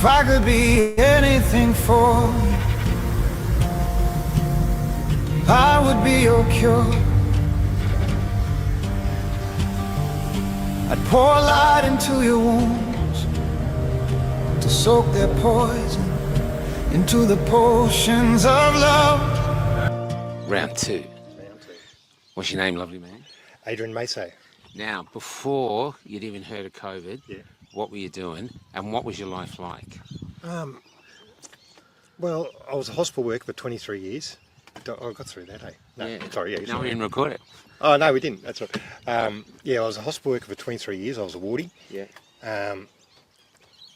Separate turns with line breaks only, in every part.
If I could be anything for you, I would be your cure. I'd pour light into your wounds to soak their poison into the potions of love.
Round two.
Round two.
What's your name, lovely man?
Adrian Maso.
Now, before you'd even heard of COVID,
Yeah.
what were you doing and what was your life like?
Well, I was a hospital worker for 23 years. I got through that, eh? No,
Yeah.
sorry. Yeah,
No, we didn't record it.
Oh, no, we didn't. That's right. Yeah, I was a hospital worker for 23 years. I was a wardie.
Yeah.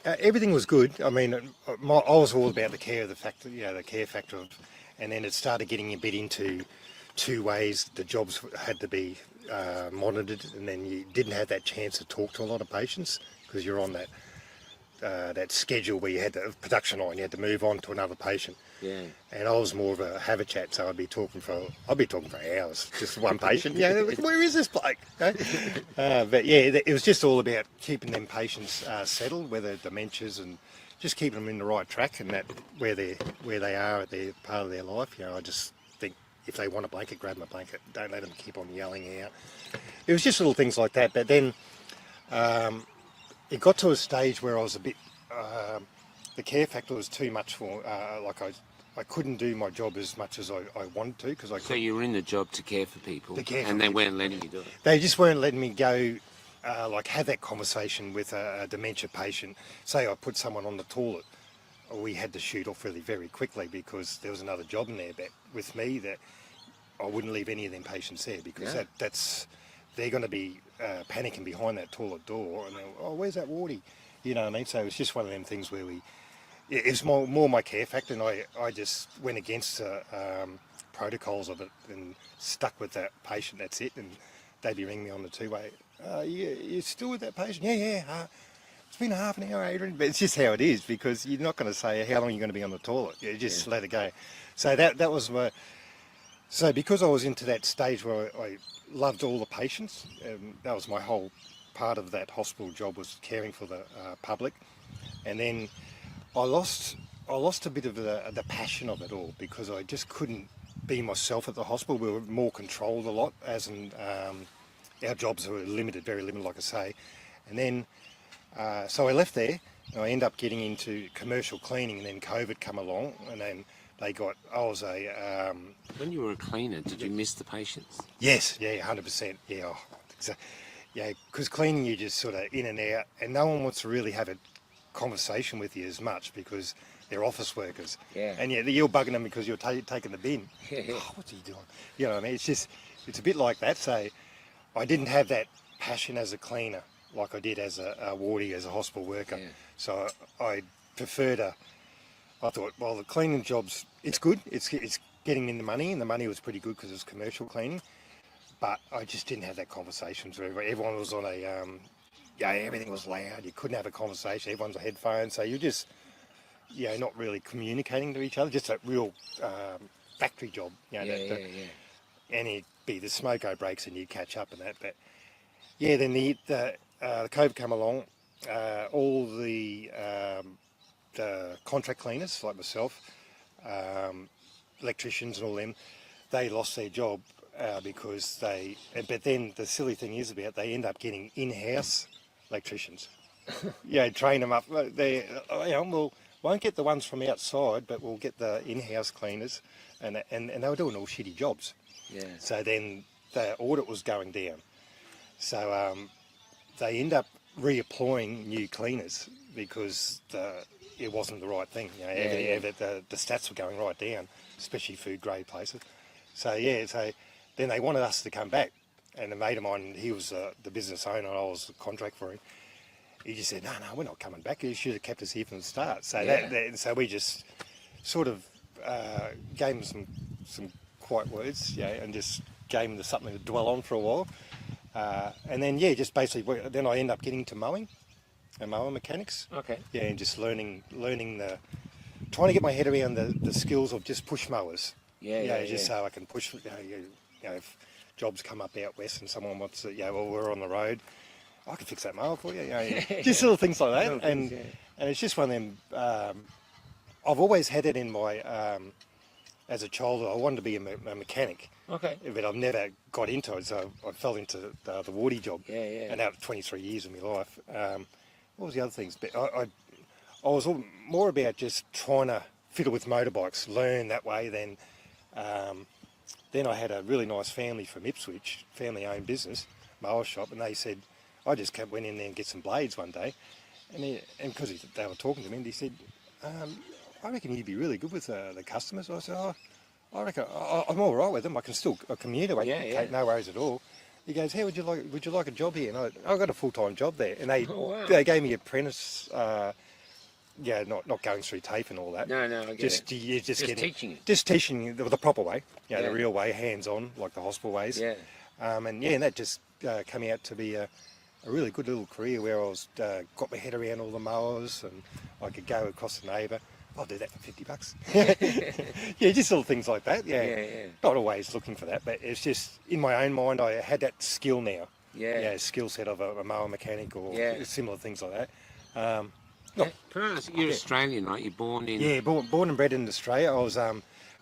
Everything was good. I mean, I was all about the care, the care factor of, and then it started getting a bit into two ways. The jobs had to be monitored, and then you didn't have that chance to talk to a lot of patients because you're on that schedule where you had the production line, you had to move on to another patient.
Yeah.
And I was more of a have a chat, so I'd be talking for hours, just one patient. Where is this bloke? But yeah, it was just all about keeping them patients settled, whether dementias, and just keeping them in the right track, and that where they are at their part of their life. I just think if they want a blanket, grab them a blanket. Don't let them keep on yelling out. It was just little things like that. But then it got to a stage where I was a bit. The care factor was too much for, I couldn't do my job as much as I wanted to because I
So you were in the job to care for people,
and
they weren't letting you do it.
They just weren't letting me go, have that conversation with a dementia patient. Say I put someone on the toilet, we had to shoot off really very quickly because there was another job in there. But with me, that I wouldn't leave any of them patients there because they're going to be panicking behind that toilet door, and where's that wardie? You know what I mean? So it was just one of them things where it was more my care factor, and I just went against the protocols of it and stuck with that patient. That's it. And they'd be ringing me on the two-way. You still with that patient? Yeah. It's been half an hour, Adrian. But it's just how it is because you're not going to say how long you're going to be on the toilet. You just let it go. So that was my. So because I was into that stage where I loved all the patients, that was my whole part of that hospital job, was caring for the public. And then I lost a bit of the passion of it all because I just couldn't be myself at the hospital. We were more controlled a lot, as in our jobs were limited, very limited, like I say. And then so I left there and I ended up getting into commercial cleaning, and then COVID come along, and then I was a...
When you were a cleaner, did you miss the patients?
Yes, yeah, 100%. Yeah, yeah, because cleaning, you just sort of in and out, and no one wants to really have a conversation with you as much because they're office workers.
Yeah.
And you're bugging them because you're taking the bin.
Yeah.
Oh, what's he doing? You know what I mean? It's a bit like that. So I didn't have that passion as a cleaner like I did as a wardie, as a hospital worker.
Yeah.
So I I thought, well, the cleaning job's, it's good. It's getting in the money, and the money was pretty good because it was commercial cleaning. But I just didn't have that conversation with everybody. Everyone was on everything was loud. You couldn't have a conversation. Everyone's on headphones. So you're just, not really communicating to each other. Just a real factory job. And it'd be the smoko breaks and you catch up and that. But yeah, then the COVID come along. All the contract cleaners like myself, electricians and all them, they lost their job. Because but then the silly thing is they end up getting in-house electricians. Train them up. We'll won't get the ones from outside, but we'll get the in-house cleaners, and they were doing all shitty jobs.
Yeah.
So then the audit was going down. So they end up reemploying new cleaners because it wasn't the right thing. The stats were going right down, especially food grade places. So then they wanted us to come back, and a mate of mine, he was the business owner, and I was the contract for him. He just said, no, we're not coming back. You should have kept us here from the start. So so we just sort of gave him some quiet words, and just gave him something to dwell on for a while. And then, just basically, then I end up getting to mowing and mower mechanics.
Okay.
Yeah, and just learning trying to get my head around the skills of just push mowers. So I can push, if jobs come up out west and someone wants to, we're on the road, I can fix that mower for you. Just little things like that. And it's just one of them. I've always had it in my. As a child, I wanted to be a mechanic.
Okay.
But I've never got into it, so I fell into the wardy job.
Yeah, yeah.
And that was 23 years of my life. What was the other things? But I was more about just trying to fiddle with motorbikes, learn that way. Then I had a really nice family from Ipswich, family-owned business, mower shop, and they said, I just went in there and get some blades one day, and because they were talking to me, and he said, I reckon you'd be really good with the customers. I said, I reckon I'm all right with them. I can still communicate,
Yeah.
no worries at all. He goes, how would you like a job here? And I got a full-time job there, and
Oh, wow.
they gave me apprentice. Not going through tape and all that.
No, I get it.
You're just
teaching it.
Just teaching you the proper way,
Yeah.
the real way, hands-on, like the hospital ways.
Yeah.
And that just came out to be a really good little career where I was got my head around all the mowers, and I could go across the neighbour. I'll do that for $50. Yeah, just little things like that.
Yeah.
Not always looking for that, but it's just in my own mind I had that skill now.
Yeah.
Skill set of a mower mechanic or similar things like that.
Can I ask, you're Australian, right? You're born in...
Yeah, born and bred in Australia. I was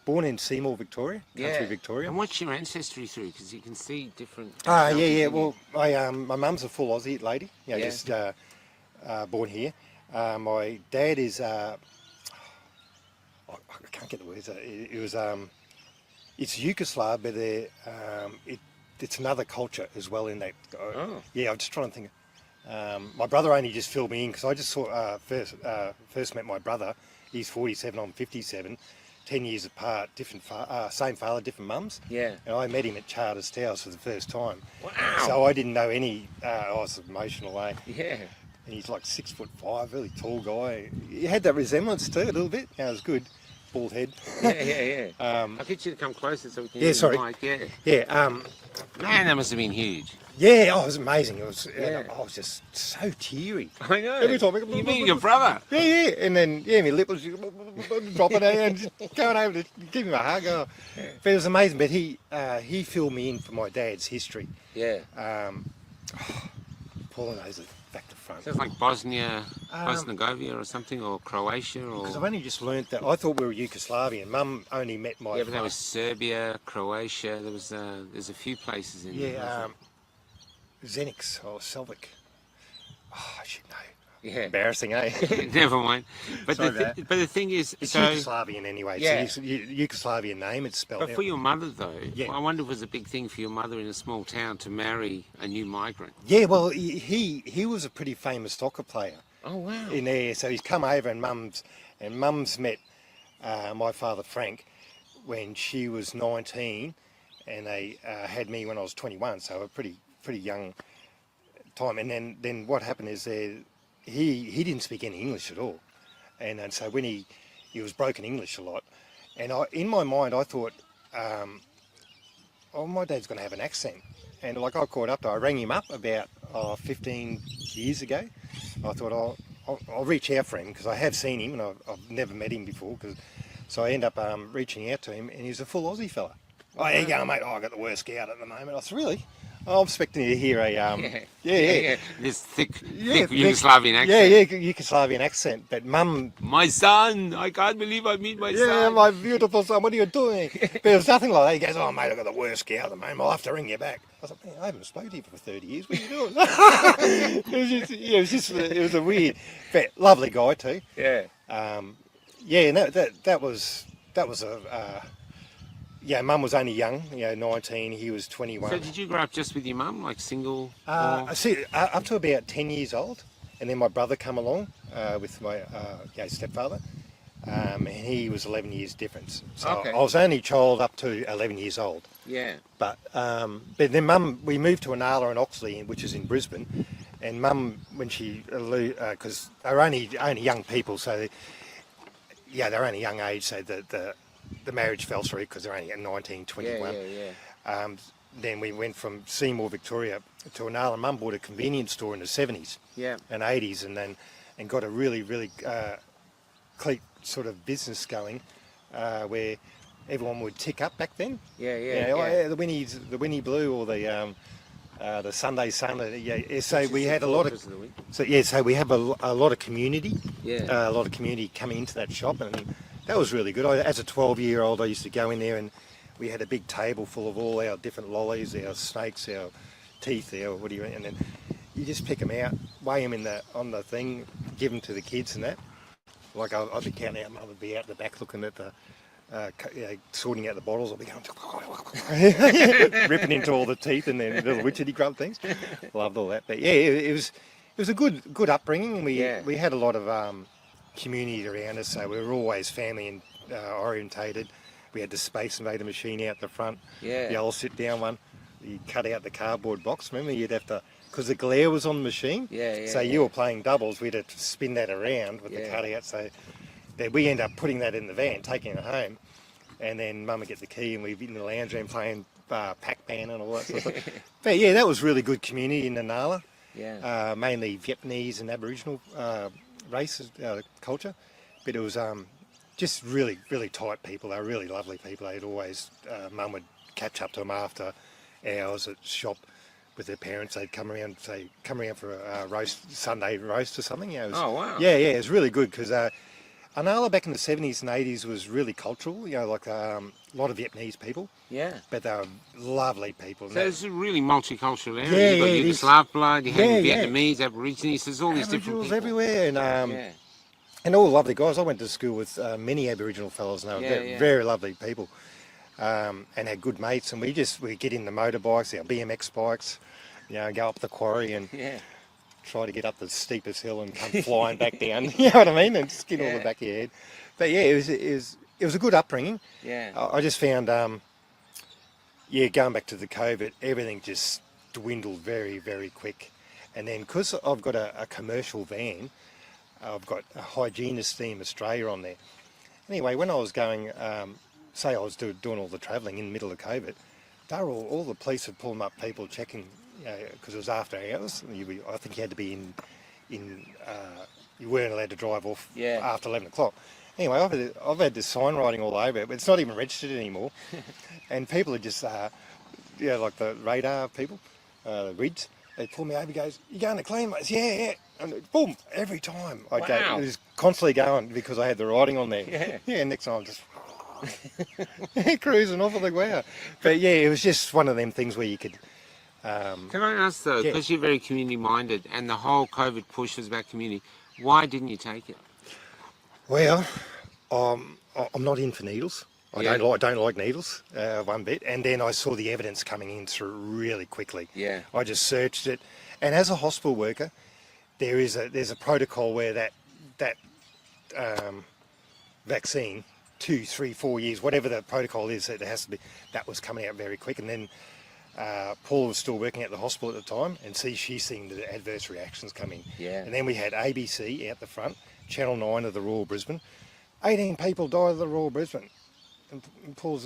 born in Seymour, Victoria, country Victoria.
And what's your ancestry through? Because you can see different...
Well, my mum's a full Aussie lady. Just born here. My dad is... I can't get the words. It was... it's Yugoslav, but it's another culture as well in that. Yeah, I'm just trying to think. My brother only just filled me in because I just saw first met my brother. He's 47, I'm 57, 10 years apart, same father, different mums.
Yeah.
And I met him at Charters Towers for the first time.
Wow.
So I didn't know any. I was emotional, eh?
Yeah.
And he's like 6'5", really tall guy. He had that resemblance too, a little bit. Yeah, it was good. Bald head.
Yeah. I'll get you to come closer so we can...
Yeah, sorry.
The mic.
Yeah.
Man, that must have been huge.
Yeah, it was amazing. It was. I was just so teary.
I know.
Every time.
You meet your brother.
Yeah. And then, my lip was dropping and just going over to give him a hug. Oh. But it was amazing. But he filled me in for my dad's history.
Yeah.
Paula knows it back to front.
So it's like Bosnia, Bosnia or something, or Croatia, or...
Because I've only just learnt that. I thought we were Yugoslavian. Mum only met my...
Yeah, but there was Serbia, Croatia, there's a few places in there.
Yeah, Zenix or Selvik. Oh, I should know.
Yeah.
Embarrassing, eh?
Never mind. But
Sorry
the thing is...
It's
so,
Yugoslavian anyway.
Yeah.
It's a Yugoslavian name. It's spelled
But
out.
for your mother, though,
Yeah.
I wonder if it was a big thing for your mother in a small town to marry a new migrant.
Yeah, well, he was a pretty famous soccer player.
Oh, wow.
In there, so he's come over, and Mum's met my father Frank when she was 19, and they had me when I was 21, so a pretty young time. And then what happened is he didn't speak any English at all, and so when he was broken English a lot, and in my mind I thought, my dad's going to have an accent, and like I caught up to, I rang him up about 15 years ago. I thought I'll reach out for him because I have seen him and I've never met him before. So I end up reaching out to him, and he's a full Aussie fella. Oh, how you going, mate? I got the worst gout at the moment. I said, really? I'm expecting to hear a
Yeah. This thick Yugoslavian accent.
Yeah, Yugoslavian accent. But Mum,
My son, I can't believe I meet my
yeah,
son.
my beautiful son, what are you doing? But it was nothing like that. He goes, oh mate, I got the worst gout at the moment. I'll have to ring you back. I was like, man, I haven't spoken to you for 30 years. What are you doing? It was a weird, but lovely guy too.
Yeah.
And that was a. Yeah, Mum was only young, 19, he was 21.
So did you grow up just with your mum, like single?
I see, up to about 10 years old, and then my brother come along with my stepfather, and he was 11 years difference. So
Okay.
I was only child up to 11 years old.
Yeah.
But then Mum, we moved to Inala and Oxley, which is in Brisbane, and Mum, when she, because they're only young people, so they're only young age, so the marriage fell through because they're only at 19, 21.
Yeah.
Then we went from Seymour, Victoria to Inala. Mum bought a convenience store in the 70s
Yeah.
and 80s, and got a really, really clique sort of business going where everyone would tick up back then.
Yeah.
The Winnie Blue or the the Sunday Sun. So we had a lot of.
Of the week.
So we have a lot of community.
Yeah.
A lot of community coming into that shop, and that was really good. As a 12-year-old, I used to go in there, and we had a big table full of all our different lollies, our snakes, our teeth, and then you just pick them out, weigh them on the thing, give them to the kids and that. Like I'd be counting out, Mum would be out the back looking at the, sorting out the bottles. I'd be going, ripping into all the teeth and then little witchetty grub things. Loved all that. But yeah, it was a good upbringing. We had a lot of community around us, so we were always family and orientated. We had the Space Invader machine out the front, the old sit-down one. You cut out the cardboard box. Remember, you'd have to, because the glare was on the machine. So you were playing doubles. We'd have to spin that around with the cutout. So that we end up putting that in the van, taking it home, and then Mum would get the key, and we'd be in the lounge room playing Pac-Man and all that sort of stuff. But yeah, that was really good community in Nanala. Mainly Vietnamese and Aboriginal race culture, but it was just really tight people. They were really lovely people. They'd always, Mum would catch up to them after hours at shop with their parents. They'd come around for a Sunday roast or something. You know,
Oh wow!
Yeah, it was really good because Anala back in the 70s and 80s was really cultural. You know, like a lot of Vietnamese people. Yeah, but they were lovely people.
So it's a really multicultural area. You've got Yugoslav blood, you have Vietnamase, Aborigines. There's all these different people
everywhere, and all lovely guys. I went to school with many Aboriginal fellows, and they were very lovely people. And had good mates, and we get in the motorbikes, our BMX bikes, you know, go up the quarry and try to get up the steepest hill and come flying back down. You know what I mean? And skin all the back of your head. But yeah, it was a good upbringing. I just found, going back to the COVID, everything just dwindled very, very quick. And then because I've got a commercial van, I've got a Hygienist Team Australia on there. Anyway, when I was going, say I was doing all the travelling in the middle of COVID, they were all the police would pull them up, people checking, because it was after hours. I think you had to be you weren't allowed to drive off after 11 o'clock. Anyway, I've had this sign writing all over it, but it's not even registered anymore. And people are just, like the radar people, the RIDs, they pull me over, goes, "You going to clean, mate?" Yeah. And boom, every time. It was constantly going because I had the writing on there. Next time I'm just cruising off of the ground. But yeah, it was just one of them things where you could...
Can I ask though, because you're very community minded and the whole COVID push was about community, why didn't you take it?
Well, I'm not in for needles. I don't like needles one bit. And then I saw the evidence coming in through really quickly. I just searched it. And as a hospital worker, there's a protocol where that vaccine, 2, 3, 4 years, whatever the protocol is, it has to be, that was coming out very quick. And then Paula was still working at the hospital at the time, and she's seeing the adverse reactions coming. And then we had ABC out the front, Channel 9 of the Royal Brisbane. 18 people died of the Royal Brisbane. And Paula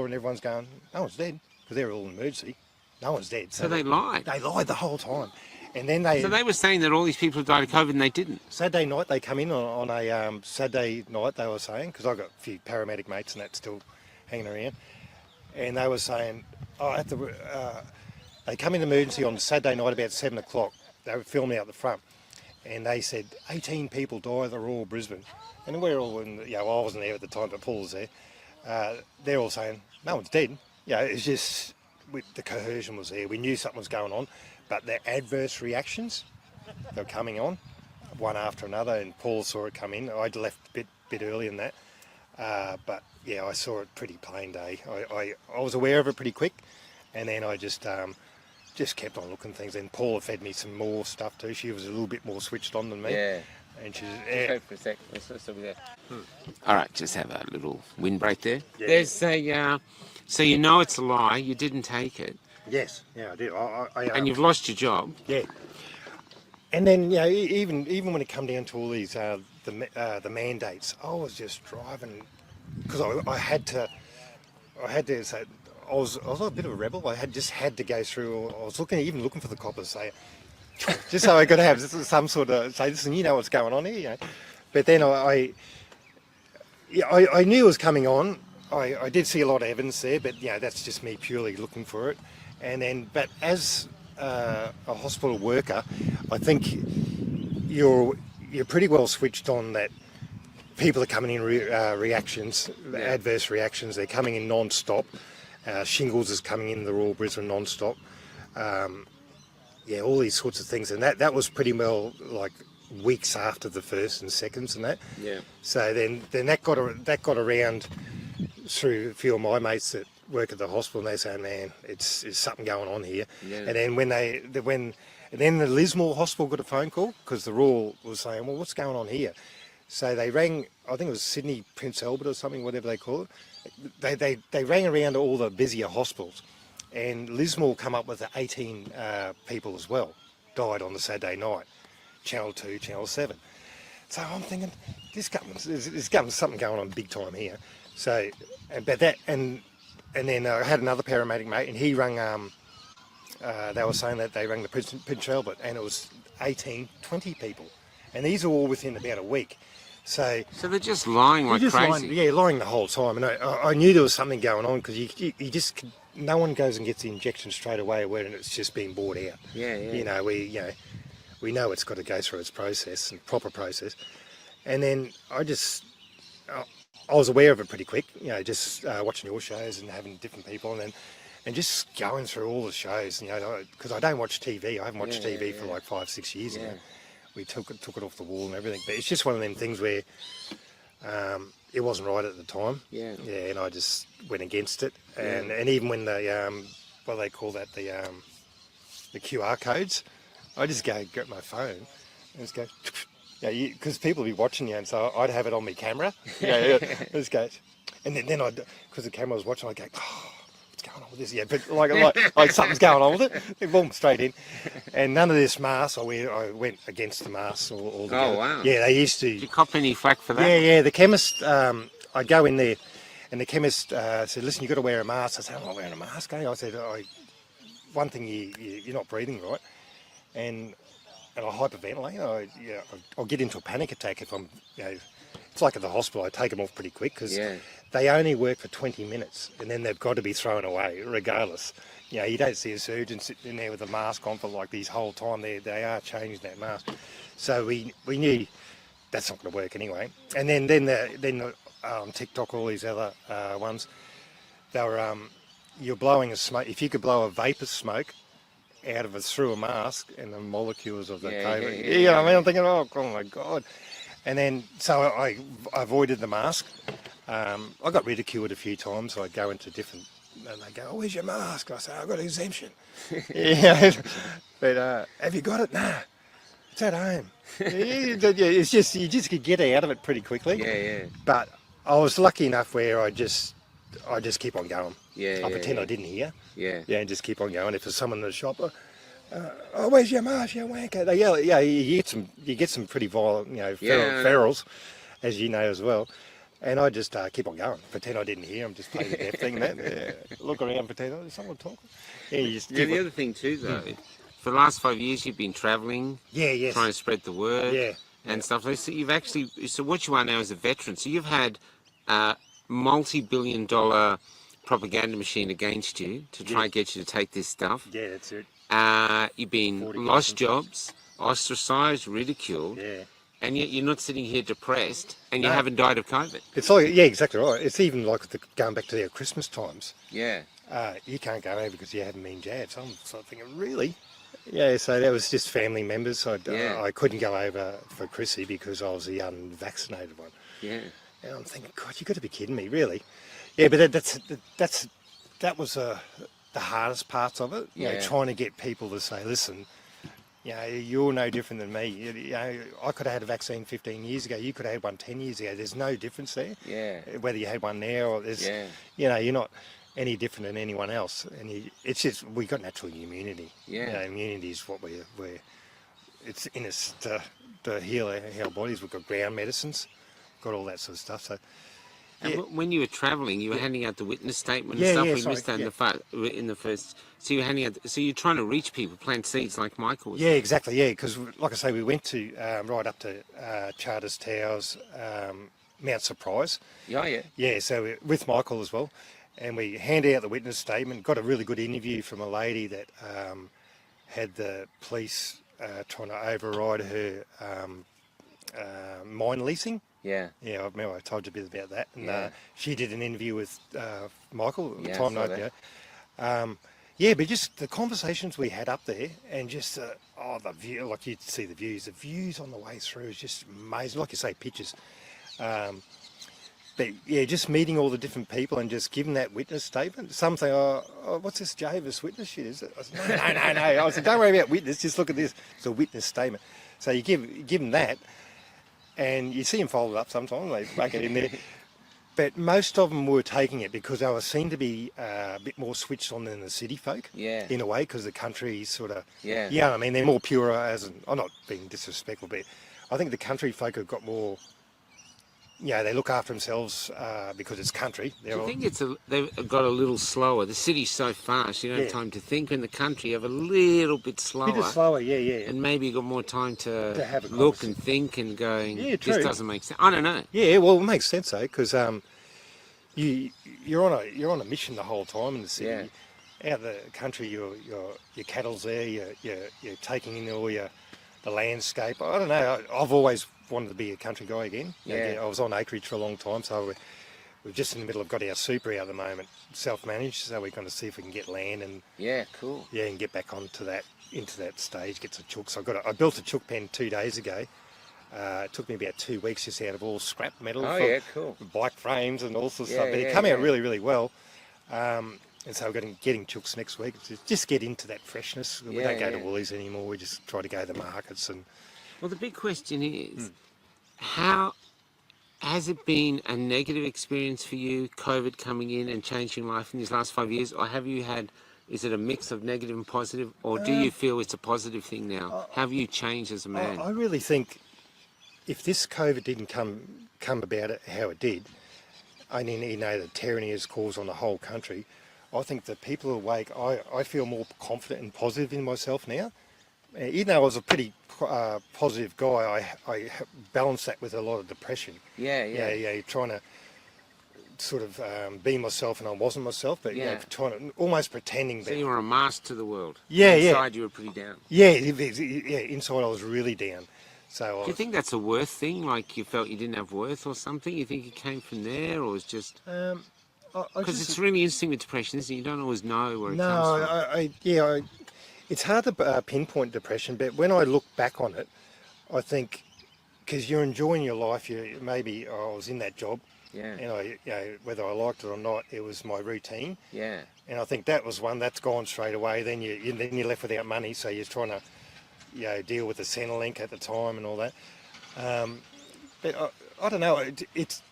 and everyone's going, no one's dead, because they're all in emergency. No one's dead.
So they lied.
They lied the whole time. And then
so they were saying that all these people died of COVID and they didn't.
Saturday night they come in on a Saturday night, they were saying, because I've got a few paramedic mates and that's still hanging around, and they were saying, they come in emergency on Saturday night about 7 o'clock. They were filming out the front, and they said 18 people died of the Royal Brisbane, and we're all in. I wasn't there at the time, but Paul was there. They're all saying no one's dead. It's just the cohesion was there. We knew something was going on. But the adverse reactions, they were coming on, one after another, and Paul saw it come in. I'd left a bit early in that, but I saw it pretty plain day. I was aware of it pretty quick, and then I just kept on looking at things. And Paula fed me some more stuff too. She was a little bit more switched on than me. And she's...
Wait for a sec. Let's still be there. All right, just have a little windbreak there. There's a... so you know it's a lie. You didn't take it.
Yes, I did.
And you've lost your job.
And then, even when it come down to all these the mandates, I was just driving because I had to say I was a bit of a rebel. I just had to go through. I was looking for the coppers, say, just so I could have some sort of say, listen, you know what's going on here. But then I knew it was coming on. I did see a lot of evidence there, but that's just me purely looking for it. And then, but as a hospital worker, I think you're pretty well switched on that people are coming in reactions, adverse reactions. They're coming in non-stop. Shingles is coming in the Royal Brisbane non-stop. All these sorts of things, and that was pretty well like weeks after the first and seconds and that.
Yeah.
So then that got around through a few of my mates that work at the hospital, and they say, man, it's something going on here.
Yeah.
And then then the Lismore Hospital got a phone call because the Royal was saying, well, what's going on here? So they rang, I think it was Sydney Prince Albert or something, whatever they call it. They rang around to all the busier hospitals, and Lismore come up with 18 people as well, died on the Saturday night, Channel 2, Channel 7. So I'm thinking, there's something going on big time here. So, and then I had another paramedic mate, and he rang, they were saying that they rang the Prince Albert, and it was 18, 20 people. And these are all within about a week. So
they're just lying like crazy.
Lying the whole time. And I knew there was something going on because you just, no one goes and gets the injection straight away when it's just been bought out.
Yeah.
We know it's got to go through its process and proper process. And then I was aware of it pretty quick, just watching your shows and having different people and just going through all the shows, because I don't watch TV. I haven't watched TV for like 5-6 years now. We took it off the wall and everything, but it's just one of them things where it wasn't right at the time.
Yeah.
Yeah, and I just went against it, and even when the what do they call that, the QR codes, I just get my phone and just go. Because people would be watching you, and so I'd have it on my camera. Just go, and then because the camera was watching, I'd go, oh, what's going on with this? Yeah, but like something's going on with it. Boom, straight in. And none of this mask. I went against the masks altogether.
Oh, wow.
Yeah, they used to.
Did you cop any flack for that?
Yeah. The chemist, I'd go in there, and the chemist said, listen, you've got to wear a mask. I said, I'm not wearing a mask, eh? I said, one thing, you're not breathing right. And I hyperventilate. I'll get into a panic attack if I'm, it's like at the hospital, I take them off pretty quick because they only work for 20 minutes and then they've got to be thrown away regardless. You don't see a surgeon sitting in there with a mask on for like this whole time. They are changing that mask. So we knew that's not going to work anyway. And then TikTok, all these other ones, they were, you're blowing a smoke. If you could blow a vapour smoke out of it through a mask and the molecules of the COVID. I mean, I'm thinking, oh my God. And then, so I avoided the mask. I got ridiculed a few times. I'd go into different, and they go, oh, where's your mask? I say, I've got an exemption. But have you got it? Nah, it's at home. It's just, you just could get out of it pretty quickly. But I was lucky enough where I just keep on going. I pretend I didn't hear. And just keep on going. If there's someone in the shop, oh, where's your mask, you wanker? They yell. You get some pretty violent, ferals, as you know as well. And I just keep on going. Pretend I didn't hear. I'm just playing the deaf thing. Look around, pretend, oh, is someone talking?
The other thing too, though, for the last 5 years you've been travelling, trying to spread the word, and stuff. So you've actually, what you are now is a veteran. So you've had multi-billion-dollar propaganda machine against you to try and get you to take this stuff.
Yeah, that's it.
You've been lost jobs, ostracised, ridiculed, and yet you're not sitting here depressed, and you haven't died of COVID.
It's like, exactly right. It's even like going back to their Christmas times. You can't go over because you haven't been jabbed. So I'm sort of thinking, really? So that was just family members. I couldn't go over for Chrissy because I was the unvaccinated one. And I'm thinking, God, you've got to be kidding me, really? Yeah, but that was the hardest parts of it. Trying to get people to say, listen, you're no different than me. I could have had a vaccine 15 years ago. You could have had one 10 years ago. There's no difference there. Whether you had one now or there's, you're not any different than anyone else. And it's just, we got natural immunity. Immunity is what it's in us to heal our bodies. We've got ground medicines, got all that sort of stuff. So.
And when you were travelling, you were handing out the witness statement and stuff. We missed that in the first. So you're handing out. So you're trying to reach people, plant seeds, like Michael was.
Exactly. Because like I say, we went to right up to Charters Towers, Mount Surprise. So with Michael as well, and we handed out the witness statement. Got a really good interview from a lady that had the police trying to override her mine leasing.
Yeah.
Yeah, I remember I told you a bit about that. And
Yeah.
she did an interview with Michael at the
Yeah, I
time.
saw that.
Yeah, but just the conversations we had up there, and just the view, like you'd see the views on the way through is just amazing. Like you say, pictures. But yeah, just meeting all the different people and just giving that witness statement. Some say, oh what's this Jehovah's Witness shit? Is it? I said, no. I said, don't worry about witness, just look at this. It's a witness statement. So you give them that, and you see them folded up sometimes, they make it in there. But most of them were taking it because they were seen to be a bit more switched on than the city folk,
Yeah.
in a way, because the country sort of,
Yeah.
I mean, they're more pure, I'm not being disrespectful, but I think the country folk have got more, they look after themselves because it's country.
Do you think they've got a little slower? The city's so fast, you don't have time to think. In the country, you have a little bit slower.
Bit slower, yeah.
And maybe you got more time to
have a
look and think and going,
true.
this doesn't make sense. I don't know.
Yeah, well, it makes sense though, because you're on a mission the whole time in the city. Out of the country, your cattle's there. You're taking in all the landscape. I don't know. I've always wanted to be a country guy again. I was on acreage for a long time, so we're just in the middle of got our super out at the moment, self-managed. So we're going to see if we can get land and
cool.
and get back into that stage. Get some chooks. I built a chook pen 2 days ago. It took me about 2 weeks just out of all scrap metal.
Cool.
Bike frames and all sorts of stuff. But it came out really, really well. And so we're getting chooks next week. Just get into that freshness. We don't go to Woolies anymore. We just try to go to the markets. And
well, the big question is, how has it been a negative experience for you, COVID coming in and changing life in these last 5 years? Or is it a mix of negative and positive? Or do you feel it's a positive thing now? Have you changed as a man?
I really think if this COVID didn't come about it how it did, I mean, the tyranny it's caused on the whole country, I think the people who are awake, I feel more confident and positive in myself now. Even though I was a pretty positive guy, I balanced that with a lot of depression.
Yeah.
Trying to sort of be myself, and I wasn't myself, but trying to almost pretending.
So you were a mask to the world.
Yeah,
Inside you were pretty down.
Yeah, inside I was really down. So
do you think that's a worth thing? Like you felt you didn't have worth or something? You think it came from there, or was just? Because it's really interesting with depression, isn't it? You don't always know where it comes from.
It's hard to pinpoint depression, but when I look back on it, I think because you're enjoying your life, maybe I was in that job, and whether I liked it or not, it was my routine.
Yeah.
And I think that was one that's gone straight away. Then you're left without money, so you're trying to deal with the Centrelink at the time and all that. But I don't know.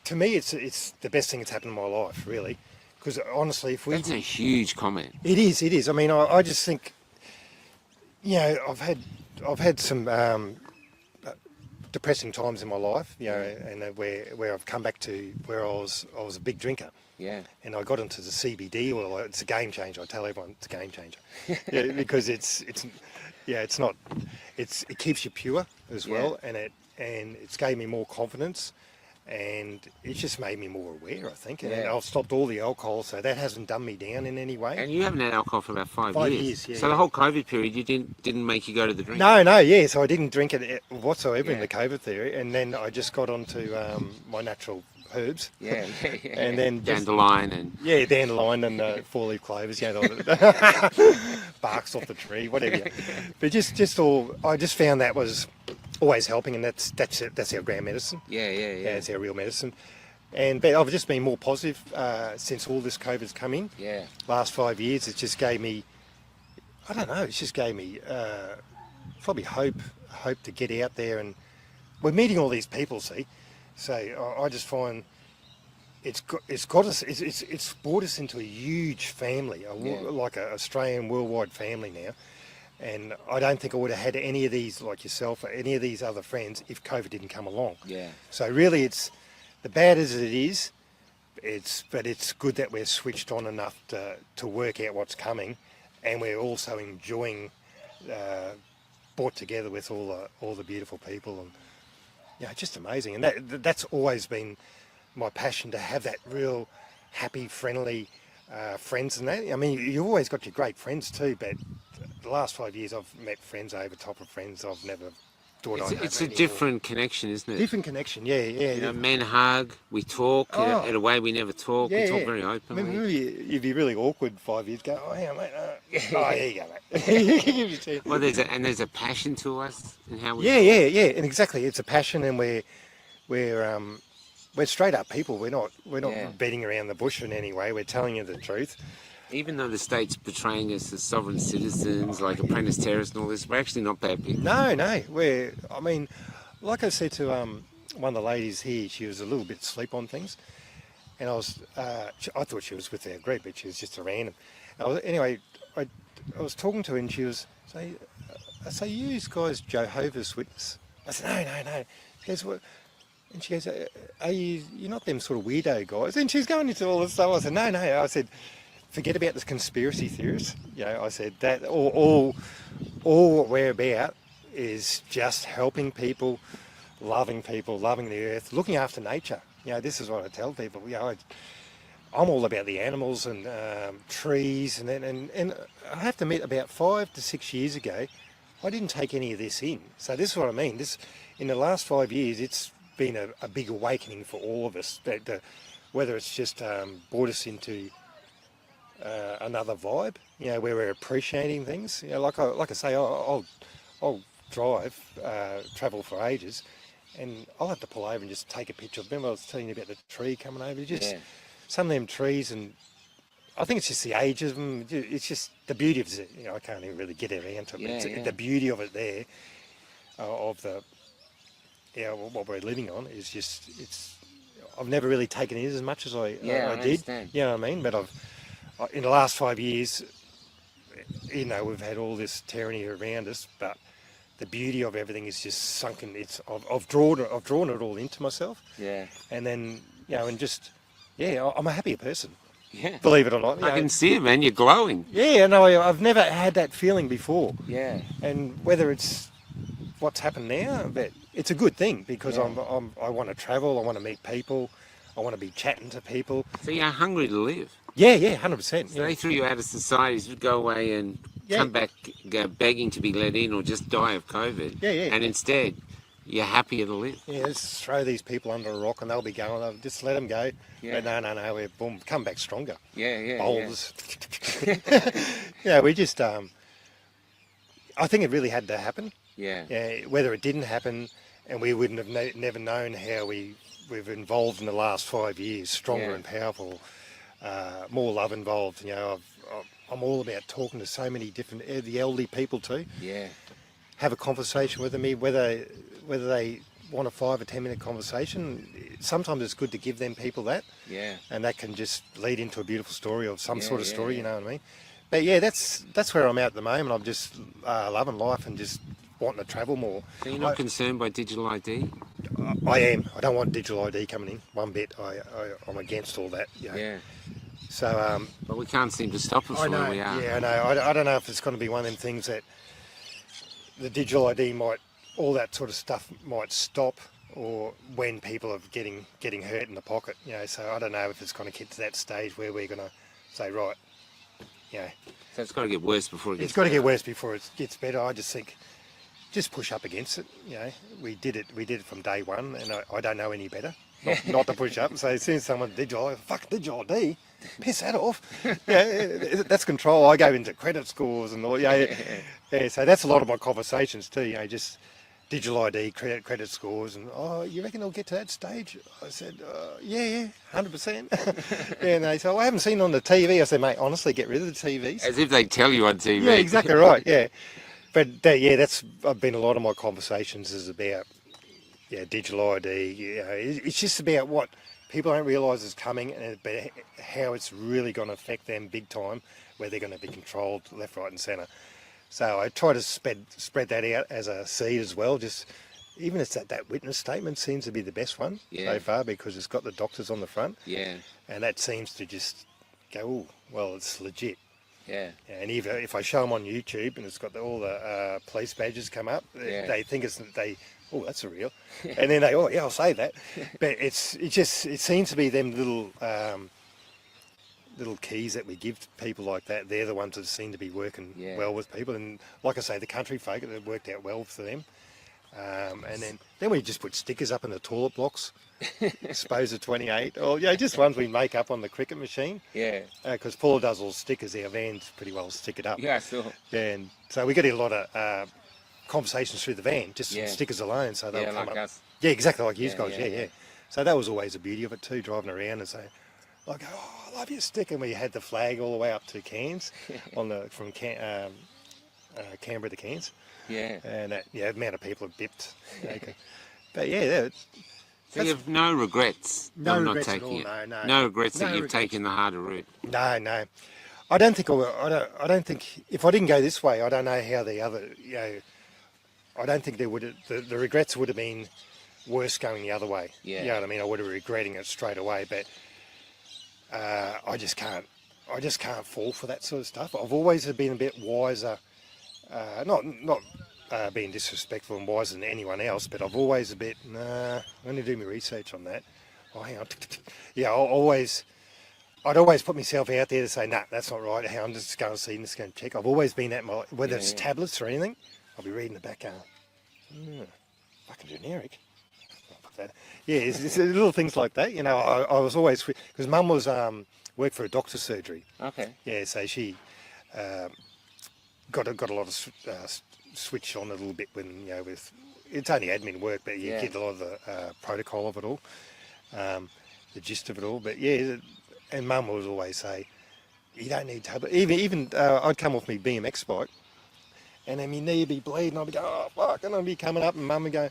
To me, it's the best thing that's happened in my life, really. Because honestly,
That's a huge comment.
It is. I mean, I just think, I've had some depressing times in my life, and where I've come back to where I was a big drinker.
Yeah.
And I got into the CBD. Well, it's a game changer. I tell everyone it's a game changer, because it keeps you pure as well, and it's gave me more confidence, and it's just made me more aware, I think. And I've stopped all the alcohol, so that hasn't done me down in any way.
And you haven't had alcohol for about 5 years.
5 years, yeah.
So the whole COVID period, you didn't make you go to the drink.
No, so I didn't drink it whatsoever in the COVID period, and then I just got onto my natural herbs.
Yeah.
And then
dandelion and
dandelion and four-leaf clovers, barks off the tree, whatever. But just all, I just found that was always helping, and that's our grand medicine.
Yeah.
It's our real medicine. But I've just been more positive since all this COVID's come in.
Yeah.
Last 5 years, it just gave me, I don't know, it just gave me probably hope to get out there, and we're meeting all these people, see. So I just find it's brought us into a huge family, like an Australian worldwide family now. And I don't think I would have had any of these, like yourself, or any of these other friends if COVID didn't come along.
Yeah.
So really, it's the bad as it is. But it's good that we're switched on enough to work out what's coming, and we're also enjoying brought together with all the beautiful people, and just amazing. And that's always been my passion, to have that real happy, friendly friends and that. I mean, you've always got your great friends too, but the last 5 years I've met friends over top of friends I've never thought I'd have
It's a
anymore.
different connection, isn't it?
Different connection, yeah.
You know, men hug, we talk
Oh.
in a way we never talk. We talk very openly.
Remember you'd be really awkward 5 years ago. Oh, hang on, mate. Oh, here you go, mate.
Well, there's a passion to us in how we.
Yeah, and exactly. It's a passion, and we're straight up people. We're not beating around the bush in any way. We're telling you the truth.
Even though the state's portraying us as sovereign citizens, like apprentice terrorists and all this, we're actually not bad people.
No. I mean, like I said to one of the ladies here, she was a little bit asleep on things, and I thought she was with our group, but she was just a random. Anyway, I was talking to her, and she was saying, I say, you guys Jehovah's Witness? I said, no. She goes, what? And she goes, are you're not them sort of weirdo guys? And she's going into all this stuff. I said, no. I said, forget about this conspiracy theorists. You know, I said that all what we're about is just helping people, loving the earth, looking after nature. You know, this is what I tell people. You know, I'm all about the animals and trees, and I have to admit, about 5 to 6 years ago, I didn't take any of this in. So this is what I mean. This, in the last 5 years, it's been a big awakening for all of us. Whether it's just brought us into another vibe, you know, where we're appreciating things. You know, like I say, I'll drive, travel for ages, and I'll have to pull over and just take a picture. Remember I was telling you about the tree coming over? Some of them trees, and I think it's just the age of them. It's just the beauty of it. You know, I can't even really get around to it. The beauty of it there, of the, what we're living on is just, I've never really taken it as much as I did.
Understand.
You know what I mean? But in the last 5 years, you know, we've had all this tyranny around us, but the beauty of everything is just sunken. I've drawn it all into myself.
Yeah.
And then, you know, and just, I'm a happier person.
Yeah.
Believe it or not.
I can see it, man. You're glowing.
Yeah, no, I've never had that feeling before.
Yeah.
And whether it's what's happened now, but it's a good thing because I want to travel, I want to meet people, I want to be chatting to people.
So you're hungry to live.
Yeah, 100%.
So they threw you out of society, you'd go away and come back begging to be let in or just die of COVID.
Yeah.
And instead, you're happier to live.
Yeah, let's throw these people under a rock and they'll be going, just let them go.
Yeah.
But no, we're boom, come back stronger.
Yeah.
Boulders. Yeah, we just, I think it really had to happen.
Yeah.
Whether it didn't happen, and we wouldn't have never known how we've evolved in the last 5 years, stronger and powerful, more love involved. You know, I'm all about talking to so many different, the elderly people too.
Yeah.
Have a conversation with them, whether they want a 5 or 10 minute conversation. Sometimes it's good to give them people that.
Yeah.
And that can just lead into a beautiful story or some sort of story. You know what I mean? But yeah, that's where I'm at the moment. I'm just loving life and just wanting to travel more.
So you're not concerned by digital ID?
I am. I don't want digital ID coming in one bit. I'm against all that. You know?
Yeah.
So.
But we can't seem to stop it from where we are.
Yeah, I know. I don't know if it's going to be one of them things that the digital ID all that sort of stuff might stop, or when people are getting hurt in the pocket. You know, so I don't know if it's going to get to that stage where we're going to say, right, you know.
So it's got to get worse before it gets
It's got to get worse before it gets better. I just think, just push up against it. You know, we did it from day one, and I don't know any better. Not to push up and say, as soon as someone digital ID, piss that off. Yeah, that's control. I go into credit scores and all. Yeah, so that's a lot of my conversations too. You know, just digital ID, credit scores, and you reckon it'll get to that stage? I said, 100%. And they said, I haven't seen it on the TV. I said, mate, honestly, get rid of the TVs.
As if they tell you on TV.
Yeah, exactly right. Yeah, but that's been a lot of my conversations is about digital ID. You know, it's just about what people don't realise is coming, and about how it's really going to affect them big time, where they're going to be controlled left, right, and centre. So I try to spread that out as a seed as well. Just even it's that witness statement seems to be the best one so far, because it's got the doctors on the front. Yeah. And that seems to just go, oh, well, it's legit. Yeah. And even if I show them on YouTube and it's got all the police badges come up, they think oh, that's a real. And then they, I'll say that. But it seems to be them little little keys that we give to people like that, they're the ones that seem to be working
Yeah.
well with people. And like I say, the country folk, it worked out well for them. And then we just put stickers up in the toilet blocks, Exposure 28, or just ones we make up on the cricket machine.
Yeah.
Because Paula does all stickers, our van's pretty well stickered up.
Yeah, I saw.
Yeah, and so we get a lot of conversations through the van, just
Yeah.
stickers alone. So they'll
Yeah,
come
like
up.
us.
Yeah, exactly like you
Yeah,
guys.
yeah,
Yeah.
yeah.
So that was always the beauty of it too, driving around and saying, like, oh, I love your sticker. And we had the flag all the way up to Cairns, from Canberra to Cairns.
Yeah.
And the amount of people have bipped. But yeah,
So you have no regrets
No
of
regrets
not
at all,
taking it?
no.
No regrets
No
that you've
regrets.
taken the harder route?
no. I don't think I don't think if I didn't go this way, I don't know how the other. I don't think there would the regrets would have been worse going the other way.
Yeah.
You know what I mean? I would have been regretting it straight away, but I just can't fall for that sort of stuff. I've always been a bit wiser, not being disrespectful and wiser than anyone else, but I've always a bit, I'm going to do my research on that. Oh, hang on. Yeah, I'd always put myself out there to say, nah, that's not right. Hang on, I'm just going to see, just going to check. I've always been at whether it's tablets or anything, I'll be reading the back going, fucking generic. Yeah, it's little things like that. I was always, because Mum was worked for a doctor's surgery.
Okay.
Yeah, so she got a lot of switch on a little bit when with it's only admin work, but you get a lot of the protocol of it all, the gist of it all. But yeah, and Mum would always say, you don't need tablets. Even I'd come off my BMX bike, and then my knee would be bleeding. I'd be going, oh fuck, and I'd be coming up, and Mum would go,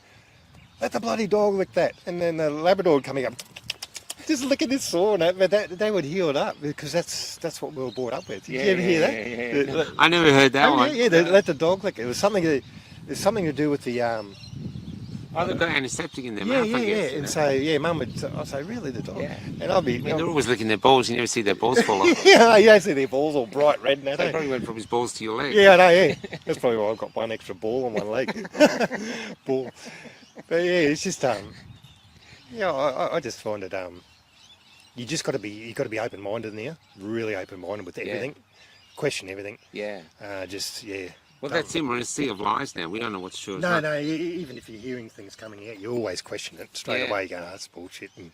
let the bloody dog lick that, and then the Labrador would coming up. Just look at this sore, but they would heal it up because that's what we were brought up with. Did you ever hear that?
Yeah. I never heard that one.
Yeah, they let the dog lick it. It was something to do with the.
Oh, they've got antiseptic in their
Yeah,
mouth, I guess.
And so Mum would. I'd say, really, the dog?
Yeah.
And I'd be.
They're always licking their balls. You never see their balls fall off.
Yeah, you don't see their balls all bright red and that.
They probably went from his balls to your leg.
Yeah, I know. Yeah, that's probably why I've got one extra ball on one leg. Ball. But yeah, it's just I just find it you got to be open-minded now, really open-minded with everything, question everything.
Yeah.
Well,
that's him. We're in a sea of lies now. We don't know what's true.
No. Even if you're hearing things coming out, you always question it straight away. You go, that's bullshit. And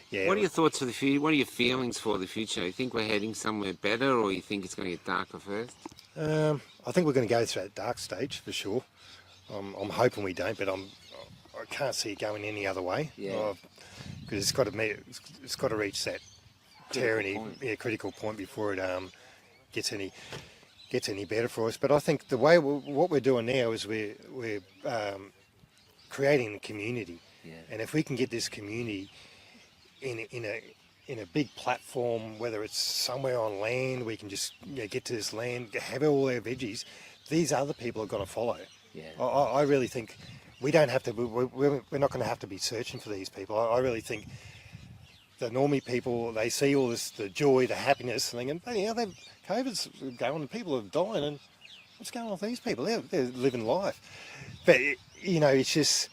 yeah.
What are your thoughts for the future? What are your feelings for the future? You think we're heading somewhere better, or you think it's going to get darker first?
I think we're going to go through that dark stage for sure. I'm hoping we don't, but I can't see it going any other way.
Yeah.
Because it's got to reach that critical point before it gets any better for us. But I think the way what we're doing now is we're creating a community, and if we can get this community in a big platform, whether it's somewhere on land, we can just get to this land, have all our veggies. These other people are going to follow.
Yeah.
I really think. We don't have to. We're not going to have to be searching for these people. I really think the normie people, they see all this, the joy, the happiness, and thinking, "Bloody hell, COVID's going, and people are dying, and what's going on with these people? They're living life." But it's just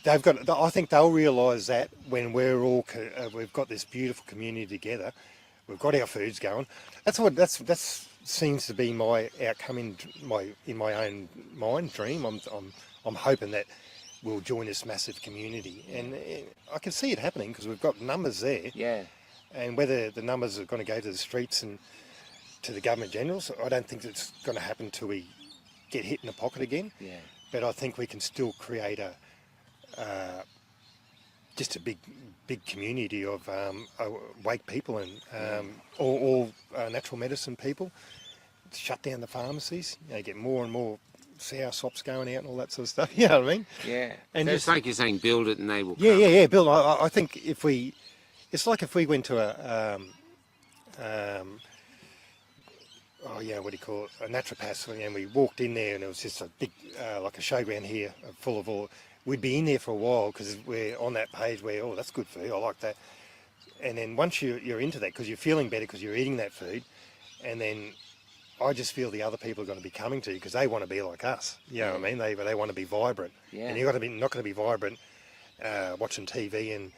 they've got. I think they'll realise that when we're all we've got this beautiful community together, we've got our foods going. That's seems to be my outcome in my own mind dream. I'm hoping that we'll join this massive community, and I can see it happening because we've got numbers there.
Yeah.
And whether the numbers are going to go to the streets and to the government generals, I don't think it's going to happen till we get hit in the pocket again.
Yeah.
But I think we can still create just a big community of awake people and all natural medicine people. Shut down the pharmacies. Get more and more sour sops going out and all that sort of stuff. You know what I mean?
Yeah.
And
so it's like you're saying, build it and they will come.
Yeah. Bill, I think it's like if we went to what do you call it? A naturopath, and we walked in there and it was just a big, like a showground here, full of all. We'd be in there for a while because we're on that page where, oh, that's good food, I like that. And then once you're into that, because you're feeling better because you're eating that food, and then I just feel the other people are going to be coming to you because they want to be like us. You know what I mean? They want to be vibrant.
Yeah.
And you've got to be not going to be vibrant watching TV and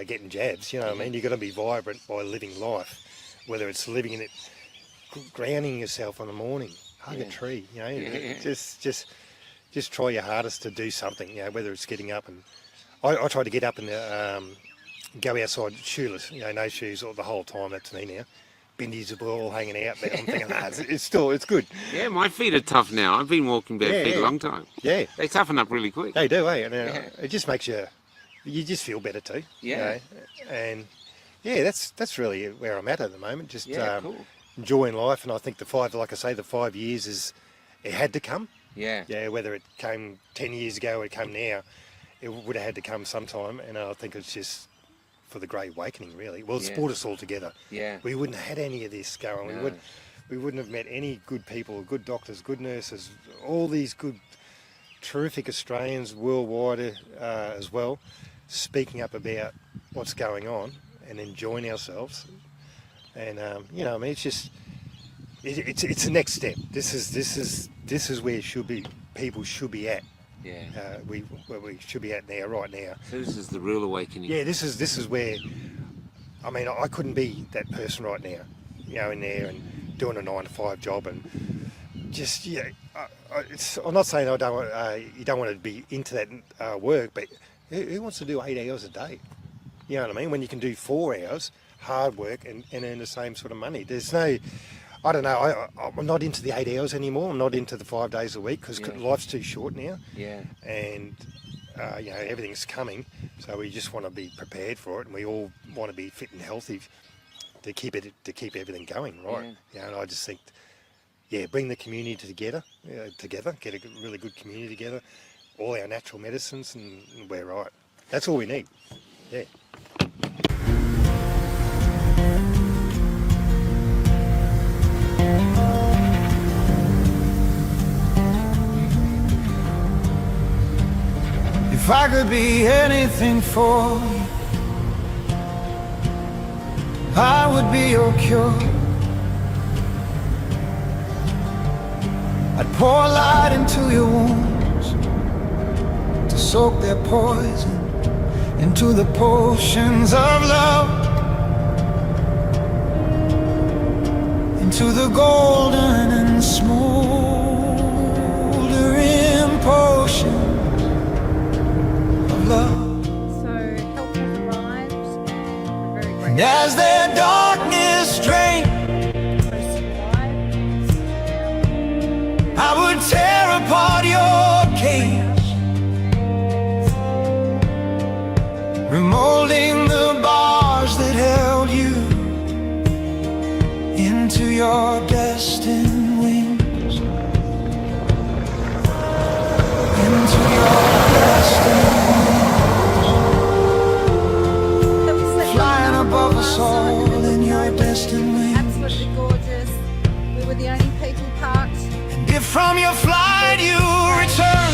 getting jabs. You know what I mean? You've got to be vibrant by living life. whether it's living in it, grounding yourself in the morning, hug a tree, you know, just try your hardest to do something, you know, whether it's getting up and I try to get up and go outside shoeless, you know, no shoes all the whole time. That's me now. Bindies are all hanging out, but I'm thinking, it's good.
Yeah, my feet are tough now. I've been walking bare feet a long time.
Yeah.
They toughen up really quick.
They do, eh? And it just makes you just feel better too.
Yeah.
You know? And yeah, that's really where I'm at the moment. Just
Cool.
enjoying life. And I think the 5 years it had to come.
Yeah.
Yeah, whether it came 10 years ago or it came now, it would have had to come sometime. And I think it's just for the Great Awakening, really. Well, it's brought us all together.
Yeah.
We wouldn't have had any of this going.
No.
We wouldn't have met any good people, good doctors, good nurses, all these good, terrific Australians worldwide as well, speaking up about what's going on and enjoying ourselves. And you know, I mean, it's just it's the next step. This is where people should be at.
Yeah.
Where we should be at now, right now.
So this is the real awakening.
Yeah, this is where, I mean, I couldn't be that person right now, you know, in there and doing a 9-to-5 job and just, yeah, I'm not saying I don't want, you don't want to be into that work, but who wants to do 8 hours a day? You know what I mean? When you can do 4 hours, hard work and earn the same sort of money. There's no, I don't know, I'm not into the 8 hours anymore. I'm not into the 5 days a week because life's too short now.
Yeah.
And, you know, everything's coming. So we just want to be prepared for it. And we all want to be fit and healthy to keep everything going, right?
Yeah.
You know, and I just think, yeah, bring the community together, get a really good community together, all our natural medicines, and we're right. That's all we need. Yeah.
If I could be anything for you, I would be your cure. I'd pour light into your wounds to soak their poison into the potions of love, into the golden and smoldering potion of love.
So help has arrived, and we're very
And
grateful
as their darkness drained,
to survive.
I would tear apart your cage, remolding the bars that held you into your destined wings, into your destined wings, flying above us all in your destined wings.
Absolutely gorgeous. We were the only people parked.
And if from your flight you return,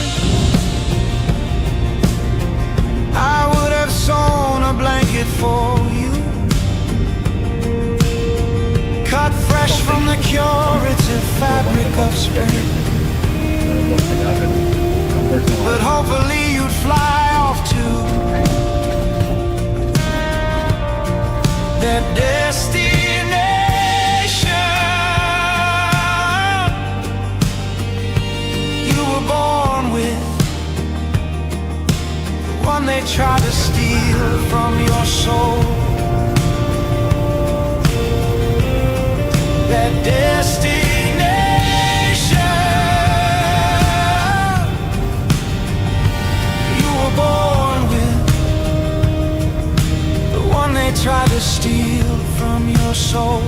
I would have sewn a blanket for you, cut fresh from the curative fabric of spring. But hopefully you'd fly off to that destination you were born with, the one they try to steal from your soul. That destination you were born with, the one they try to steal from your soul.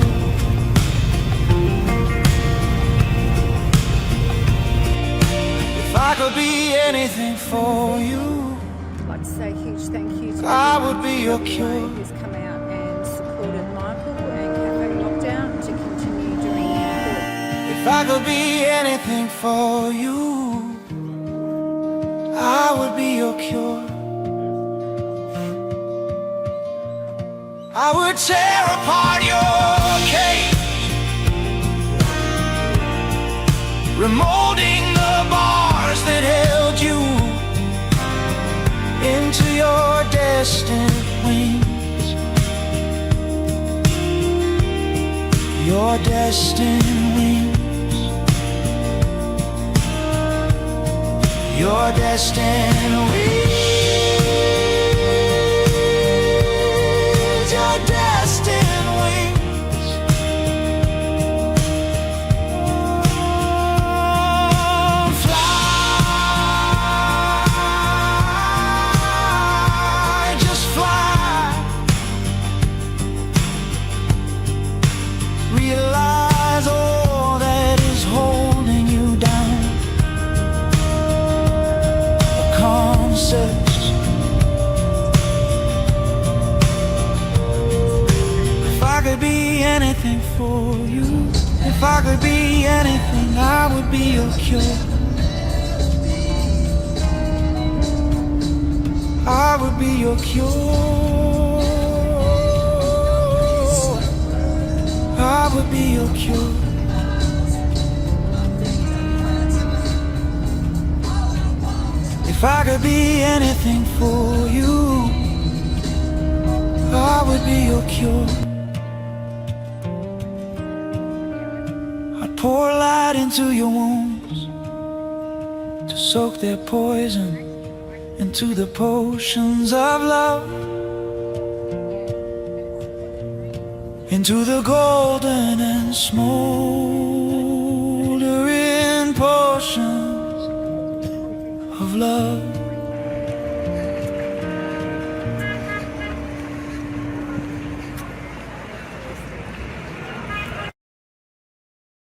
If I could be anything for you,
I'd like to say a huge thank you to
I would be your
everyone
cure.
who's come out and supported Michael and Cafe Lockdown to continue doing good.
If I could be anything for you, I would be your cure. I would tear apart your cage, remolding the bars that held you into your destined wings, your destined wings, your destined wings, your destined wings. Oh, fly, just fly. Realize all that is holding you down. A concept. If I could be anything for you, if I could be anything, I would be your cure. I would be your cure. I would be your cure. If I could be anything for you, I would be your cure. I'd pour light into your wounds to soak their poison into the potions of love, into the golden and smoldering potions of love.